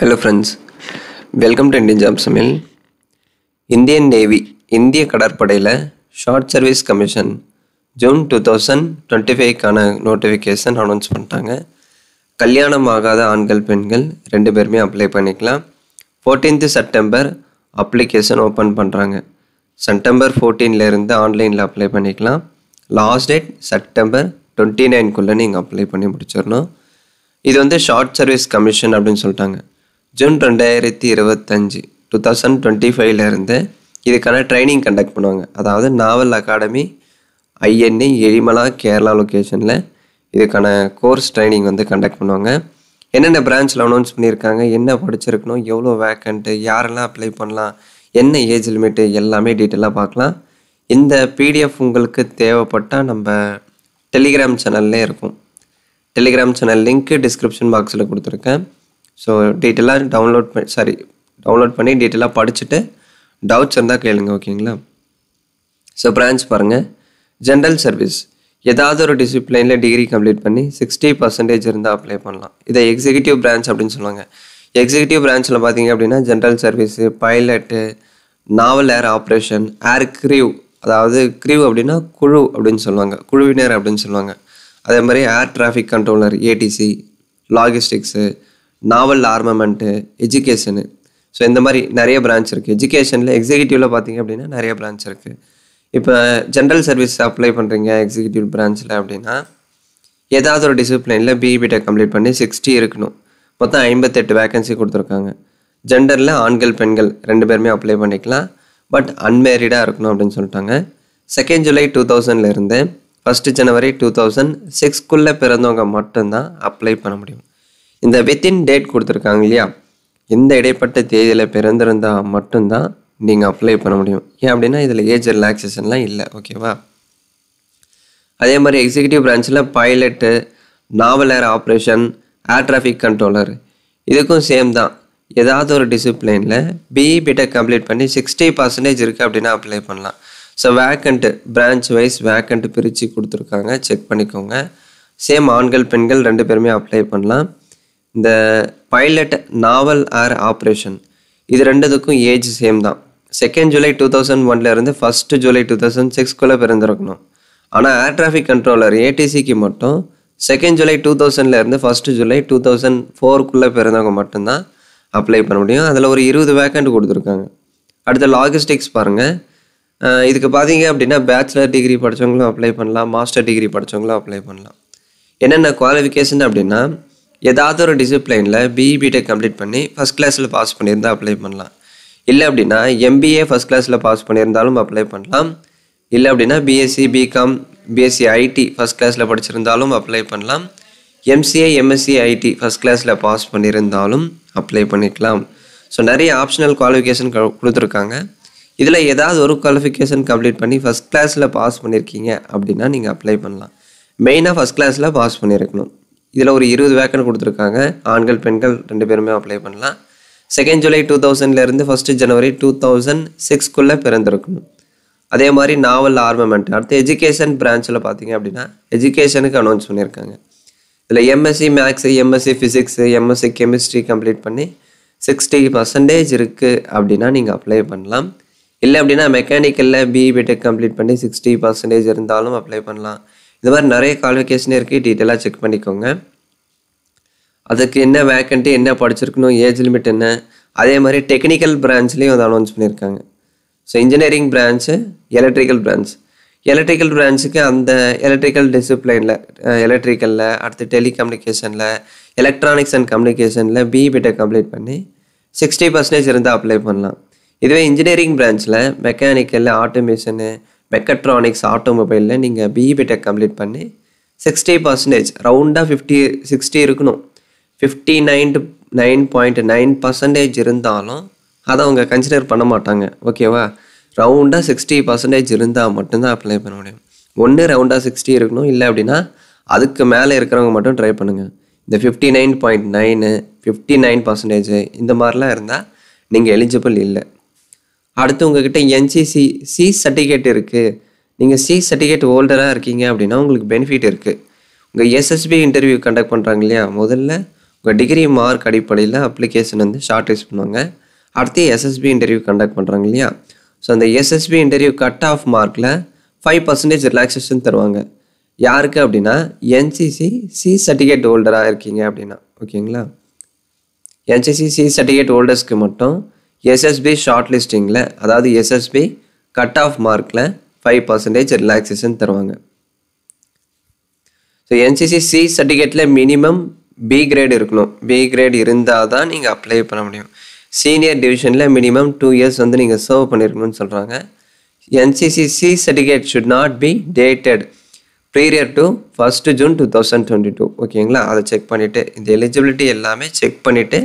Hello friends, welcome to Indian Job Summil. Indian Navy இந்திய கடற்படையில் short service commission June 2025க்கான notification announce பண்ணிட்டாங்க. கல்யாணம் ஆகாத ஆண்கள் பெண்கள் ரெண்டு பேருமே அப்ளை பண்ணிக்கலாம். 14th செப்டம்பர் அப்ளிகேஷன் ஓப்பன் பண்ணுறாங்க. செப்டம்பர் 14லேருந்து ஆன்லைனில் அப்ளை பண்ணிக்கலாம். லாஸ்ட் டேட் செப்டம்பர் 29க்குள்ளே நீங்கள் அப்ளை பண்ணி முடிச்சிடணும். இது ஷார்ட் சர்வீஸ் கமிஷன் அப்படின்னு சொல்லிட்டாங்க. ஜூன் 2025 இதுக்கான ட்ரைனிங் கண்டக்ட் பண்ணுவாங்க. அதாவது நாவல் அகாடமி ஐஎன்ஏ எழிமலா கேரளா லொக்கேஷனில் இதுக்கான கோர்ஸ் ட்ரைனிங் கண்டக்ட் பண்ணுவாங்க. என்னென்ன பிரான்ச்சில் அனௌன்ஸ் பண்ணியிருக்காங்க, என்ன படிச்சிருக்கணும், எவ்வளோ வேக்கண்ட்டு, யாரெல்லாம் அப்ளை பண்ணலாம், என்ன ஏஜ் லிமிட்டு, எல்லாமே டீட்டெயிலாக பார்க்கலாம். இந்த பிடிஎஃப் உங்களுக்கு தேவைப்பட்டால் நம்ம டெலிகிராம் சேனல்லே இருக்கும். டெலிகிராம் சேனல் லிங்க்கு டிஸ்கிரிப்ஷன் பாக்ஸில் கொடுத்துருக்கேன். ஸோ டீட்டெயிலாக டவுன்லோட் பண்ணி டீட்டெயிலாக படிச்சுட்டு டவுட்ஸ் இருந்தால் கேளுங்க, ஓகேங்களா? ஸோ பிரான்ச் பாருங்கள். ஜென்ரல் சர்வீஸ் ஏதாவது ஒரு டிசிப்ளினில் டிகிரி கம்ப்ளீட் பண்ணி 60% இருந்தால் அப்ளை பண்ணலாம். இதை எக்ஸிக்யூட்டிவ் பிரான்ச் அப்படின்னு சொல்லுவாங்க. எக்ஸிக்யூட்டிவ் பிரான்ச்சில் பார்த்தீங்க அப்படின்னா ஜென்ரல் சர்வீஸு, பைலட்டு, நாவல் ஏர் ஆப்ரேஷன், ஏர் க்ரீவ், அதாவது க்ரீவ் அப்படின்னா குழு அப்படின்னு சொல்லுவாங்க, குழுவினர் அப்படின்னு சொல்லுவாங்க. அதே மாதிரி ஏர் டிராஃபிக் கண்ட்ரோலர், ஏடிசி, லாகிஸ்டிக்ஸு, நாவல் ஆர்மமெண்ட்டு, எஜுகேஷனு. ஸோ இந்த மாதிரி நிறைய பிரான்ச் இருக்குது. எஜுகேஷனில் எக்ஸிக்யூட்டிவில் பார்த்தீங்க அப்படின்னா நிறைய பிரான்ச் இருக்குது. இப்போ ஜென்ரல் சர்வீஸ் அப்ளை பண்ணுறீங்க எக்ஸிக்யூட்டிவ் பிரான்ச்சில் அப்படின்னா ஏதாவது ஒரு டிசிப்ளினில் பிஇபிடெக் கம்ப்ளீட் பண்ணி 60 இருக்கணும். மொத்தம் 58 வேக்கன்சி கொடுத்துருக்காங்க. ஜெண்டரில் ஆண்கள் பெண்கள் ரெண்டு பேருமே அப்ளை பண்ணிக்கலாம். பட் அன்மேரிடாக இருக்கணும் அப்படின்னு சொல்லிட்டாங்க. 2 ஜூலை 2000லேருந்து 1 ஜனவரி 2006க்குள்ளே பிறந்தவங்க மட்டும்தான் அப்ளை பண்ண முடியும். இந்த வித்தின் டேட் கொடுத்துருக்காங்க இல்லையா, இந்த இடைப்பட்ட தேதியில் பிறந்திருந்தால் மட்டும்தான் நீங்கள் அப்ளை பண்ண முடியும். ஏன் அப்படின்னா இதில் ஏஜ் ரிலாக்ஸேஷன்லாம் இல்லை, ஓகேவா? அதே மாதிரி எக்ஸிக்யூட்டிவ் பிரான்ச்சில் பைலட்டு, நாவல் ஏர் ஆப்ரேஷன், ஏர் டிராஃபிக் கண்ட்ரோலர் இதுக்கும் சேம் தான். ஏதாவது ஒரு டிசிப்ளினில் பிஇபிடெக் கம்ப்ளீட் பண்ணி 60% இருக்குது அப்படின்னா அப்ளை பண்ணலாம். So vacant branch wise vacant பிரித்து கொடுத்துருக்காங்க, செக் பண்ணிக்கோங்க. சேம் ஆண்கள் பெண்கள் ரெண்டு பேருமே அப்ளை பண்ணலாம். இந்த பைலட், நாவல் ஏர் ஆப்ரேஷன் இது ரெண்டுத்துக்கும் ஏஜ் சேம் தான். 2 ஜூலை 2001லேருந்து 1 ஜூலை 2006க்குள்ளே பிறந்திருக்கணும். ஆனால் ஏர் டிராஃபிக் கண்ட்ரோலர் ஏடிசிக்கு மட்டும் 2 ஜூலை 2000லேருந்து 1 ஜூலை 2004க்குள்ளே பிறந்தவங்க மட்டும்தான் அப்ளை பண்ண முடியும். அதில் ஒரு 20 வேக்கண்ட் கொடுத்துருக்காங்க. அடுத்த லாகிஸ்டிக்ஸ் பாருங்கள். இதுக்கு பார்த்தீங்க அப்படின்னா பேச்சுலர் டிகிரி படித்தவங்களும் அப்ளை பண்ணலாம், மாஸ்டர் டிகிரி படித்தவங்களும் அப்ளை பண்ணலாம். என்னென்ன குவாலிஃபிகேஷன் அப்படின்னா ஏதாவது ஒரு டிசிப்ளைனில் பிஇபிடெக் கம்ப்ளீட் பண்ணி ஃபஸ்ட் கிளாஸில் பாஸ் பண்ணியிருந்தால் அப்ளை பண்ணலாம். இல்லை அப்படின்னா எம்பிஏ ஃபஸ்ட் கிளாஸில் பாஸ் பண்ணியிருந்தாலும் அப்ளை பண்ணலாம். இல்லை அப்படின்னா BSc, BCom, BSc IT first கிளாஸில் படிச்சிருந்தாலும் அப்ளை பண்ணலாம். எம்சிஏ, எம்எஸ்சி ஐடி ஃபஸ்ட் கிளாஸில் பாஸ் பண்ணியிருந்தாலும் அப்ளை பண்ணிக்கலாம். ஸோ நிறைய ஆப்ஷனல் குவாலிஃபிகேஷன் கொடுத்துருக்காங்க. இதில் ஏதாவது ஒரு குவாலிஃபிகேஷன் கம்ப்ளீட் பண்ணி ஃபஸ்ட் கிளாஸில் பாஸ் பண்ணியிருக்கீங்க அப்படின்னா நீங்கள் அப்ளை பண்ணலாம். மெயினாக ஃபஸ்ட் கிளாஸில் பாஸ் பண்ணியிருக்கணும். இதில் ஒரு 20 வேக்கண்ட் கொடுத்துருக்காங்க. ஆண்கள் பெண்கள் ரெண்டு பேருமே அப்ளை பண்ணலாம். 2 ஜூலை 2000லேருந்து 1 ஜனவரி 2006க்குள்ளே பிறந்திருக்கணும். அதே மாதிரி நாவல் ஆர்மமெண்ட். அடுத்து எஜுகேஷன் பிரான்ச்சில் பார்த்தீங்க அப்படின்னா எஜுகேஷனுக்கு அனௌன்ஸ் பண்ணியிருக்காங்க. இதில் MSc maths, MSc physics, MSc chemistry complete பண்ணி 60% இருக்குது அப்படின்னா நீங்கள் அப்ளை பண்ணலாம். இல்லை அப்படின்னா மெக்கானிக்கலில் பிஇபிடெக் கம்ப்ளீட் பண்ணி 60% இருந்தாலும் அப்ளை பண்ணலாம். இந்த மாதிரி நிறைய குவாலிஃபிகேஷன் இருக்குது, டீட்டெயிலாக செக் பண்ணிக்கோங்க. அதுக்கு என்ன வேக்கண்ட்டு, என்ன படிச்சிருக்கணும், ஏஜ் லிமிட் என்ன. அதே மாதிரி டெக்னிக்கல் பிரான்ச்லேயும் அதை அனௌன்ஸ் பண்ணியிருக்காங்க. So engineering branch, electrical branch. Electrical பிரான்ச்சுக்கு அந்த எலக்ட்ரிக்கல் டிசிப்ளைனில் எலக்ட்ரிக்கலில், அடுத்து டெலிகம்யூனிகேஷனில், எலக்ட்ரானிக்ஸ் அண்ட் கம்யூனிகேஷனில் பிஇபிடெக் கம்ப்ளீட் பண்ணி 60% இருந்தால் அப்ளை பண்ணலாம். இதுவே இன்ஜினியரிங் பிரான்ச்சில் மெக்கானிக்கலில், ஆட்டோமேஷனு, மெக்கட்ரானிக்ஸ், ஆட்டோமொபைலில் நீங்கள் பிஇபிடெக் கம்ப்ளீட் பண்ணி 60% ரவுண்டாக 60 இருக்கணும். 59.9% இருந்தாலும் அதை அவங்க கன்சிடர் பண்ண மாட்டாங்க, ஓகேவா? ரவுண்டாக 60% இருந்தால் மட்டும்தான் அப்ளை பண்ண முடியும். ஒன்று ரவுண்டாக 60 இருக்கணும், இல்லை அப்படின்னா அதுக்கு மேலே இருக்கிறவங்க மட்டும் ட்ரை பண்ணுங்கள். இந்த 59.9, 59% இந்த மாதிரிலாம் இருந்தால் நீங்கள் எலிஜிபிள் இல்லை. அடுத்து உங்கள்கிட்ட என்சிசி சி சர்டிஃபிகேட் இருக்குது, நீங்கள் சி சர்டிஃபிகேட் ஹோல்டராக இருக்கீங்க அப்படின்னா உங்களுக்கு பெனிஃபிட் இருக்குது. உங்கள் எஸ்எஸ்பி இன்டர்வியூ கண்டக்ட் பண்ணுறாங்க இல்லையா, முதல்ல உங்கள் டிகிரி மார்க் அடிப்படையில் அப்ளிகேஷன் வந்து ஷார்ட் லிஸ்ட் பண்ணுவாங்க. அடுத்து எஸ்எஸ்பி இன்டர்வியூ கண்டக்ட் பண்ணுறாங்க இல்லையா? ஸோ அந்த எஸ்எஸ்பி இன்டர்வியூ கட் ஆஃப் மார்க்கில் 5% ரிலாக்ஸேஷன் தருவாங்க. யாருக்கு அப்படின்னா என்சிசி சி சர்டிஃபிகேட் ஹோல்டராக இருக்கீங்க அப்படின்னா, ஓகேங்களா? என்சிசி சி சர்டிஃபிகேட் ஹோல்டர்ஸ்க்கு மட்டும் எஸ்எஸ்பி ஷார்ட் லிஸ்டிங்கில், அதாவது எஸ்எஸ்பி கட் ஆஃப் மார்க்கில் 5% ரிலாக்ஸேஷன் தருவாங்க. ஸோ என்சிசி சி சர்டிஃபிகேட்டில் மினிமம் பி கிரேட் இருக்கணும். பி கிரேட் இருந்தால் தான் நீங்கள் அப்ளை பண்ண முடியும். சீனியர் டிவிஷனில் மினிமம் 2 years வந்து நீங்கள் சர்வ் பண்ணியிருக்கணும்னு சொல்கிறாங்க. NCC C certificate should not be dated prior to 1st June 2022, ஓகேங்களா? அதை செக் பண்ணிவிட்டு இந்த எலிஜிபிலிட்டி எல்லாமே செக் பண்ணிவிட்டு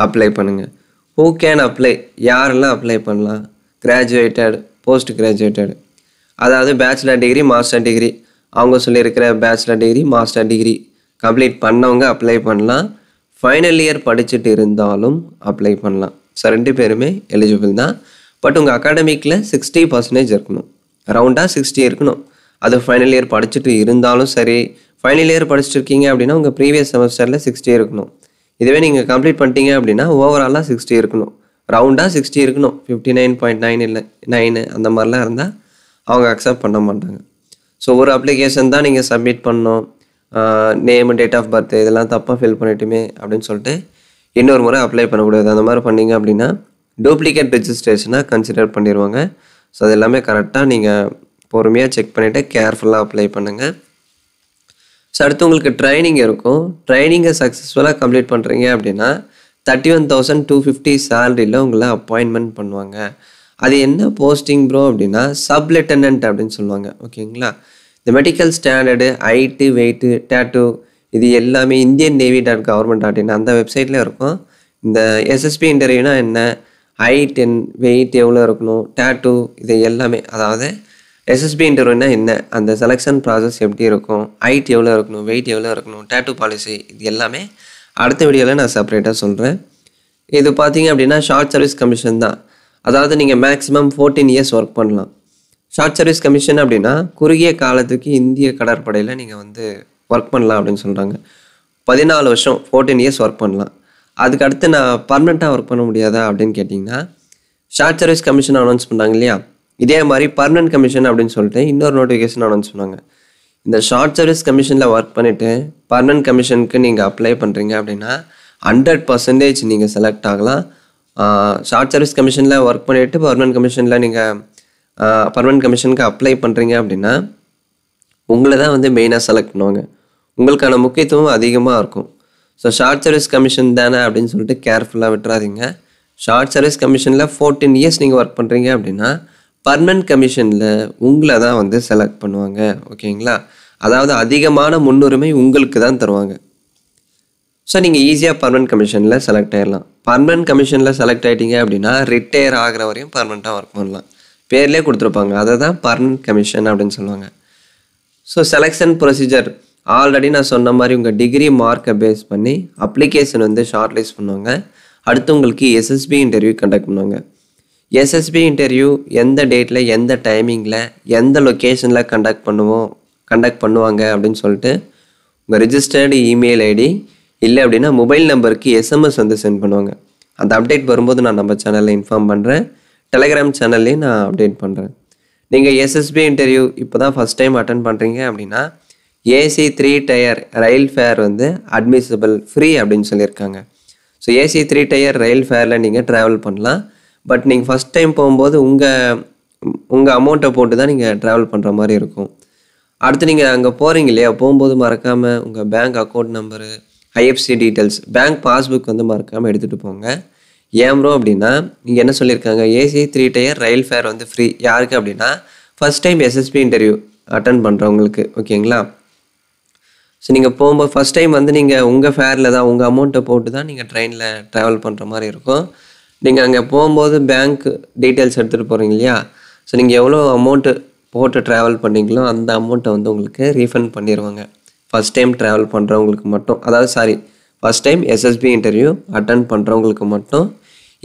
அப்ளை பண்ணுங்கள். Who can apply? யாரெல்லாம் அப்ளை பண்ணலாம்? கிராஜுவேட்டட், போஸ்ட் கிராஜுவேட்டட், அதாவது பேச்சுலர் டிகிரி, மாஸ்டர் டிகிரி, அவங்க சொல்லியிருக்கிற bachelor degree, master degree complete பண்ணவங்க அப்ளை பண்ணலாம். ஃபைனல் இயர் படிச்சுட்டு இருந்தாலும் அப்ளை பண்ணலாம். ஸோ 2 பேருமே எலிஜிபிள் தான். பட் உங்கள் அகாடமிக்கில் 60% இருக்கணும், அரௌண்டாக 60 இருக்கணும். அது ஃபைனல் இயர் படிச்சுட்டு இருந்தாலும் சரி, ஃபைனல் இயர் படிச்சுட்டு இருக்கீங்க அப்படின்னா உங்கள் ப்ரீவியஸ் செமஸ்டரில் 60 இருக்கணும். இதுவே நீங்கள் கம்ப்ளீட் பண்ணிட்டீங்க அப்படின்னா ஓவராலாக 60 இருக்கணும், ரவுண்டாக 60 இருக்கணும். 59.9 இல்லை 9 அந்த மாதிரிலாம் இருந்தால் அவங்க அக்செப்ட் பண்ண மாட்டாங்க. ஸோ ஒரு அப்ளிகேஷன் தான் நீங்கள் சப்மிட் பண்ணணும். நேமு, டேட் ஆஃப் பர்த் இதெல்லாம் தப்பாக ஃபில் பண்ணிட்டுமே அப்படின்னு சொல்லிட்டு இன்னொரு முறை அப்ளை பண்ணக்கூடாது. அந்த மாதிரி பண்ணிங்க அப்படின்னா டூப்ளிகேட் ரெஜிஸ்ட்ரேஷனாக கன்சிடர் பண்ணிடுவாங்க. ஸோ அது எல்லாமே கரெக்டாக நீங்கள் பொறுமையாக செக் பண்ணிவிட்டு கேர்ஃபுல்லாக அப்ளை பண்ணுங்கள். ஸோ அடுத்து உங்களுக்கு ட்ரைனிங் இருக்கும். ட்ரைனிங்கை சக்ஸஸ்ஃபுல்லாக கம்ப்ளீட் பண்ணுறீங்க அப்படின்னா 31,250 சேலரியில் உங்களை அப்பாயின்மெண்ட் பண்ணுவாங்க. அது என்ன போஸ்டிங் ப்ரோ அப்படின்னா சப் லெஃப்டினன்ட் அப்படின்னு சொல்லுவாங்க, ஓகேங்களா? இந்த medical standard, height, weight, tattoo இது எல்லாமே indian.navy.government.in அந்த வெப்சைட்டில் இருக்கும். இந்த எஸ்எஸ்பி இன்டர்வியூனா என்ன, ஹைட் வெயிட் எவ்வளோ இருக்கணும், டேட்டூ இது எல்லாமே, அதாவது எஸ்எஸ்பி இன்டர்வியூனா என்ன, அந்த செலெக்ஷன் ப்ராசஸ் எப்படி இருக்கும், ஹைட் எவ்வளோ இருக்கணும், வெயிட் எவ்வளோ இருக்கணும், டேட்டூ பாலிசி இது எல்லாமே அடுத்த வீடியோவில் நான் செப்பரேட்டாக சொல்கிறேன். இது பார்த்தீங்க அப்படின்னா ஷார்ட் சர்வீஸ் கமிஷன் தான். அதாவது நீங்கள் மேக்ஸிமம் 14 years ஒர்க் பண்ணலாம். ஷார்ட் சர்வீஸ் கமிஷன் அப்படின்னா குறுகிய காலத்துக்கு இந்திய கடற்படையில் நீங்கள் வந்து ஒர்க் பண்ணலாம் அப்படின்னு சொல்கிறாங்க. 14 வருஷம் 14 years ஒர்க் பண்ணலாம். அதுக்கு அடுத்து நான் பர்மனெண்ட்டாக ஒர்க் பண்ண முடியாதா அப்படின்னு கேட்டிங்கன்னா ஷார்ட் சர்வீஸ் கமிஷன் அனௌன்ஸ் பண்ணாங்க இல்லையா, இதே மாதிரி பர்மனெண்ட் கமிஷன் அப்படின்னு சொல்லிட்டு இன்னொரு நோட்டிஃபிகேஷன் அனௌன்ஸ் பண்ணாங்க. இந்த ஷார்ட் சர்வீஸ் கமிஷனில் ஒர்க் பண்ணிவிட்டு பர்மனெண்ட் கமிஷனுக்கு நீங்கள் அப்ளை பண்ணுறீங்க அப்படின்னா 100% நீங்கள் செலக்ட் ஆகலாம். ஷார்ட் சர்வீஸ் கமிஷனில் ஒர்க் பண்ணிவிட்டு பர்மனெண்ட் கமிஷனில் நீங்கள் பர்மனெண்ட் கமிஷனுக்கு அப்ளை பண்ணுறீங்க அப்படின்னா உங்களை தான் வந்து மெயினாக செலக்ட் பண்ணுவாங்க. உங்களுக்கான முக்கியத்துவம் அதிகமாக இருக்கும். ஸோ ஷார்ட் சர்வீஸ் கமிஷன் தானே அப்படின்னு சொல்லிட்டு கேர்ஃபுல்லாக விட்டுறாதீங்க. ஷார்ட் சர்வீஸ் கமிஷனில் 14 years நீங்கள் ஒர்க் பண்ணுறீங்க அப்படின்னா பர்மனெண்ட் கமிஷனில் உங்களை தான் வந்து செலக்ட் பண்ணுவாங்க, ஓகேங்களா? அதாவது அதிகமான முன்னுரிமை உங்களுக்கு தான் தருவாங்க. ஸோ நீங்கள் ஈஸியாக பர்மனெண்ட் கமிஷனில் செலக்ட் ஆகிடலாம். பர்மனெண்ட் கமிஷனில் செலக்ட் ஆகிட்டீங்க அப்படின்னா ரிட்டையர் ஆகிற வரையும் பர்மனெண்ட்டாக ஒர்க் பண்ணலாம். பேர்லேயே கொடுத்துருப்பாங்க, அதை தான் பர்மனெண்ட் கமிஷன் அப்படின்னு சொல்லுவாங்க. ஸோ செலெக்ஷன் ப்ரொசீஜர் ஆல்ரெடி நான் சொன்ன மாதிரி உங்கள் டிகிரி மார்க்கை பேஸ் பண்ணி அப்ளிகேஷன் வந்து ஷார்ட் லிஸ்ட் பண்ணுவாங்க. அடுத்து உங்களுக்கு எஸ்எஸ்பி இன்டர்வியூ கண்டக்ட் பண்ணுவாங்க. எஸ்எஸ்பி இன்டர்வியூ எந்த டேட்டில், எந்த டைமிங்கில், எந்த லொக்கேஷனில் கண்டக்ட் பண்ணுவாங்க அப்படின்னு சொல்லிட்டு உங்கள் ரிஜிஸ்டர்டு இமெயில் ஐடி இல்லை அப்படின்னா மொபைல் நம்பருக்கு எஸ்எம்எஸ் வந்து சென்ட் பண்ணுவாங்க. அந்த அப்டேட் வரும்போது நான் நம்ம சேனலில் இன்ஃபார்ம் பண்ணுறேன். டெலகிராம் சேனல்லையும் நான் அப்டேட் பண்ணுறேன். நீங்கள் எஸ்எஸ்பி இன்டர்வியூ இப்போ தான் ஃபஸ்ட் டைம் அட்டன் பண்ணுறீங்க அப்படின்னா ஏசி 3 tier ரயில் ஃபேர் வந்து அட்மிசபிள் ஃப்ரீ அப்படின்னு சொல்லியிருக்காங்க. ஸோ ஏசி 3 tier ரயில் ஃபேரில் நீங்கள் ட்ராவல் பண்ணலாம். பட் நீங்கள் ஃபஸ்ட் டைம் போகும்போது உங்கள் அமௌண்ட்டை போட்டு தான் நீங்கள் ட்ராவல் பண்ணுற மாதிரி இருக்கும். அடுத்து நீங்கள் அங்கே போகிறீங்க இல்லையா, போகும்போது மறக்காமல் உங்கள் bank account number, IFC details, bank passbook வந்து மறக்காமல் எடுத்துகிட்டு போங்க. ஏன் ப்ரோ அப்படின்னா நீங்கள் என்ன சொல்லியிருக்காங்க, ஏசி 3 tier ரயில் ஃபேர் வந்து ஃப்ரீ. யாருக்கு அப்படின்னா first time SSB interview attend பண்ணுறவங்களுக்கு, ஓகேங்களா? ஸோ நீங்கள் போகும்போது ஃபஸ்ட் டைம் வந்து நீங்கள் உங்கள் ஃபேரில் தான் உங்கள் அமௌண்ட்டை போட்டு தான் நீங்கள் ட்ரெயினில் ட்ராவல் பண்ணுற மாதிரி இருக்கும். நீங்கள் அங்கே போகும்போது பேங்க் டீட்டெயில்ஸ் எடுத்துகிட்டு போகிறீங்க இல்லையா, ஸோ நீங்கள் எவ்வளோ அமௌண்ட்டு போட்டு ட்ராவல் பண்ணிங்களோ அந்த அமௌண்ட்டை வந்து உங்களுக்கு ரீஃபண்ட் பண்ணிடுவாங்க. ஃபஸ்ட் டைம் ட்ராவல் பண்ணுறவங்களுக்கு மட்டும், அதாவது first time SSB interview attend பண்ணுறவங்களுக்கு மட்டும்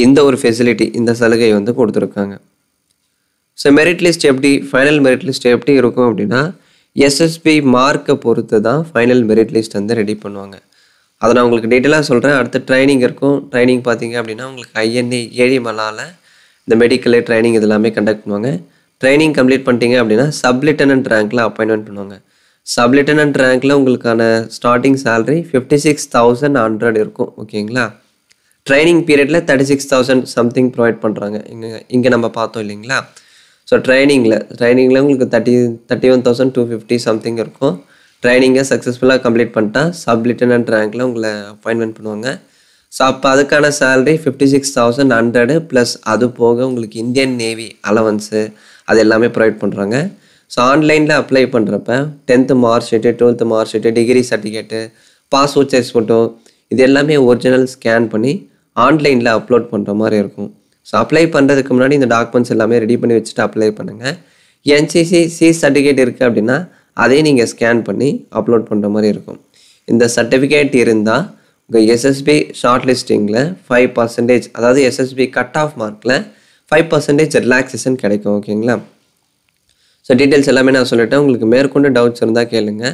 இந்த ஒரு ஃபெசிலிட்டி, இந்த சலுகை வந்து கொடுத்துருக்காங்க. ஸோ மெரிட் லிஸ்ட் எப்படி, ஃபைனல் மெரிட் லிஸ்ட் எப்படி இருக்கும் அப்படின்னா எஸ்எஸ்பி மார்க்கை பொறுத்து தான் ஃபைனல் மெரிட் லிஸ்ட் வந்து ரெடி பண்ணுவாங்க. அதை நான் உங்களுக்கு டீட்டெயிலாக சொல்கிறேன். அடுத்து ட்ரைனிங் இருக்கும். ட்ரைனிங் பார்த்தீங்க அப்படின்னா உங்களுக்கு ஐஎன்ஏ ஏழிமலாவில் இந்த மெடிக்கல் ட்ரைனிங் இது எல்லாமே கண்டக்ட் பண்ணுவாங்க. ட்ரைனிங் கம்ப்ளீட் பண்ணிட்டீங்க அப்படின்னா சப் லெஃப்டினன்ட் ரேங்க்கில் அப்பாயின்மெண்ட் பண்ணுவாங்க. சப் லெஃப்டினன்ட் ரேங்க்கில் உங்களுக்கான ஸ்டார்டிங் சேலரி 56,100 இருக்கும். ஓகேங்களா? ட்ரைனிங் பீரியடில் 36,000 சம்திங் ப்ரொவைட் பண்ணுறாங்க. இங்கே நம்ம பார்த்தோம் இல்லைங்களா? ஸோ ட்ரைனிங்கில் உங்களுக்கு 31,250 சம்திங் இருக்கும். ட்ரைனிங்கை சக்ஸஸ்ஃபுல்லாக கம்ப்ளீட் பண்ணிட்டா சப் லெஃப்டினன்ட் ரேங்க்கில் உங்களை அப்பாயின்மெண்ட் பண்ணுவாங்க. ஸோ அப்போ அதுக்கான சேலரி 56,100 ப்ளஸ் அது போக உங்களுக்கு இந்தியன் நேவி அலவன்ஸு அது எல்லாமே ப்ரொவைட் பண்ணுறாங்க. ஸோ ஆன்லைனில் அப்ளை பண்ணுறப்ப 10th mark sheet, 12th mark sheet, degree certificate, passport size photo இது எல்லாமே ஒரிஜினல் ஸ்கேன் பண்ணி ஆன்லைனில் அப்லோட் பண்ணுற மாதிரி இருக்கும். ஸோ அப்ளை பண்ணுறதுக்கு முன்னாடி இந்த டாக்குமெண்ட்ஸ் எல்லாமே ரெடி பண்ணி வச்சுட்டு அப்ளை பண்ணுங்கள். NCC சர்டிஃபிகேட் இருக்குது அப்படின்னா அதையும் நீங்கள் ஸ்கேன் பண்ணி அப்லோட் பண்ணுற மாதிரி இருக்கும். இந்த சர்டிஃபிகேட் இருந்தால் உங்கள் SSB ஷார்ட் லிஸ்டிங்கில் 5% அதாவது SSB கட் ஆஃப் மார்க்கில் 5% ரிலாக்ஸேஷன் கிடைக்கும். ஓகேங்களா? ஸோ டீட்டெயில்ஸ் எல்லாமே நான் சொல்லிட்டேன். உங்களுக்கு மேற்கொண்டு டவுட்ஸ் இருந்தால் கேளுங்க.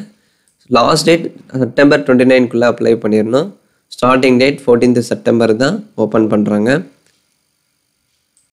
லாஸ்ட் டேட் September 29க்குள்ளே அப்ளை பண்ணிடணும். ஸ்டார்டிங் டேட் 14th September தான் ஓப்பன் பண்ணுறாங்க.